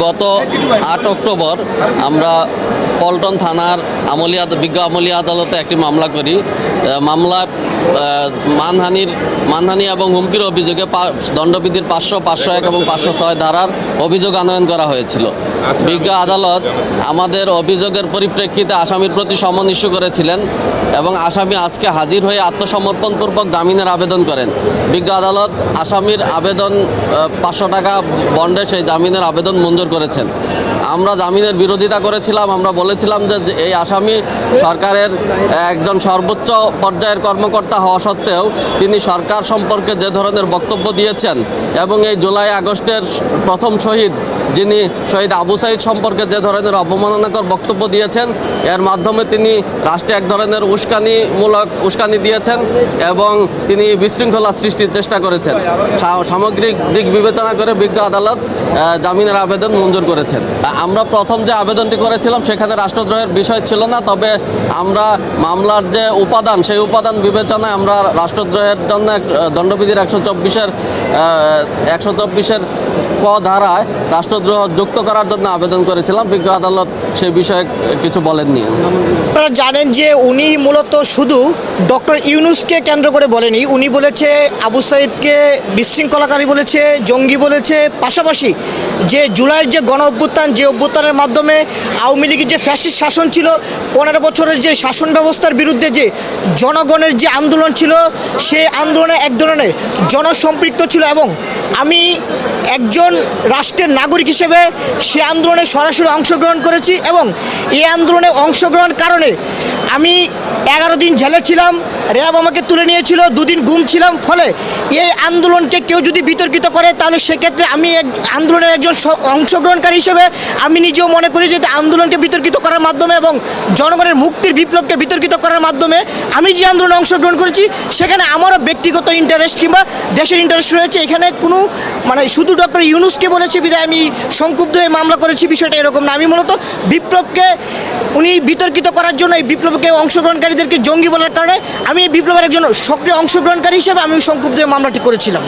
গত 8 অক্টোবর আমরা পল্টন থানার বিজ্ঞ আমলিয়া আদালতে একটি মামলা করি। মামলায় মানহানি এবং হুমকির অভিযোগে দণ্ডবিধির 500, 501 এবং 506 ধারার অভিযোগ আনয়ন করা হয়েছিল। বিজ্ঞ আদালত আমাদের অভিযোগের পরিপ্রেক্ষিতে আসামির প্রতি সমন ইস্যু করেছিলেন এবং আসামি আজকে হাজির হয়ে আত্মসমর্পণপূর্বক জামিনের আবেদন করেন। বিজ্ঞ আদালত আসামির আবেদন 500 টাকা বন্ডে সেই জামিনের আবেদন মঞ্জুর করেছেন। আমরা জামিনের বিরোধিতা করেছিলাম। আমরা বলেছিলাম যে এই আসামি সরকারের একজন সর্বোচ্চ পর্যায়ের কর্মকর্তা হওয়া সত্ত্বেও তিনি সরকার সম্পর্কে যে ধরনের বক্তব্য দিয়েছেন এবং এই জুলাই আগস্টের প্রথম শহীদ যিনি শহীদ আবু সাঈদ সম্পর্কে যে ধরনের অবমাননাকর বক্তব্য দিয়েছেন, এর মাধ্যমে তিনি রাষ্ট্রে এক ধরনের উস্কানি দিয়েছেন এবং তিনি বিশৃঙ্খলা সৃষ্টির চেষ্টা করেছেন। সামগ্রিক দিক বিবেচনা করে বিজ্ঞ আদালত জামিনের আবেদন মঞ্জুর করেছেন। আমরা প্রথম যে আবেদনটি করেছিলাম সেখানে রাষ্ট্রদ্রোহের বিষয় ছিল না, তবে আমরা মামলার যে উপাদান সেই উপাদান বিবেচনায় আমরা রাষ্ট্রদ্রোহের জন্য দণ্ডবিধির 124-এর ক ধারায় রাষ্ট্রদ্রোহ যুক্ত করার জন্য আবেদন করেছিলাম। বিজ্ঞ আদালত সেই বিষয়ে কিছু বলেননি। আপনারা জানেন যে উনি মূলত শুধু ডক্টর ইউনূসকে কেন্দ্র করে বলেনি, উনি বলেছে আবু সাঈদকে বিশৃঙ্খলাকারী বলেছে, জঙ্গি বলেছে। পাশাপাশি যে জুলাইয়ের যে গণ অভ্যুত্থান, যে অভ্যুত্থানের মাধ্যমে আওয়ামী লীগের যে ফ্যাসিস্ট শাসন ছিল, 15 বছরের যে শাসন ব্যবস্থার বিরুদ্ধে যে জনগণের যে আন্দোলন ছিল, সেই আন্দোলনে এক ধরনের জনসম্পৃক্ত ছিল এবং আমি একজন রাষ্ট্রের নাগরিক হিসেবে সে আন্দোলনে সরাসরি অংশগ্রহণ করেছি এবং এই আন্দোলনে অংশগ্রহণ কারণে আমি 11 দিন জেলে ছিলাম। র্যাব আমাকে তুলে নিয়েছিল, 2 দিন গুম ছিলাম। ফলে এই আন্দোলনকে কেউ যদি বিতর্কিত করে তাহলে সেক্ষেত্রে আমি আন্দোলনের একজন অংশগ্রহণকারী হিসেবে আমি নিজেও মনে করি যে আন্দোলনকে বিতর্কিত করার মাধ্যমে এবং জনগণের মুক্তির বিপ্লবকে বিতর্কিত করার মাধ্যমে আমি যে আন্দোলনে অংশগ্রহণ করেছি সেখানে আমারও ব্যক্তিগত ইন্টারেস্ট কিংবা দেশের ইন্টারেস্ট রয়েছে। এখানে কোনো শুধু ডক্টর ইউনূসকে বলেছি বিধায় আমি সংক্ষুব্ধ হয়ে মামলা করেছি, বিষয়টা এরকম না। আমি মূলত বিপ্লবকে উনি বিতর্কিত করার জন্য এই বিপ্লবকে অংশগ্রহণকারীদেরকে জঙ্গি বলার কারণে আমি এই বিপ্লবের একজন সক্রিয় অংশগ্রহণকারী হিসেবে আমি সংক্ষুব্ধ হয়ে মামলাটি করেছিলাম।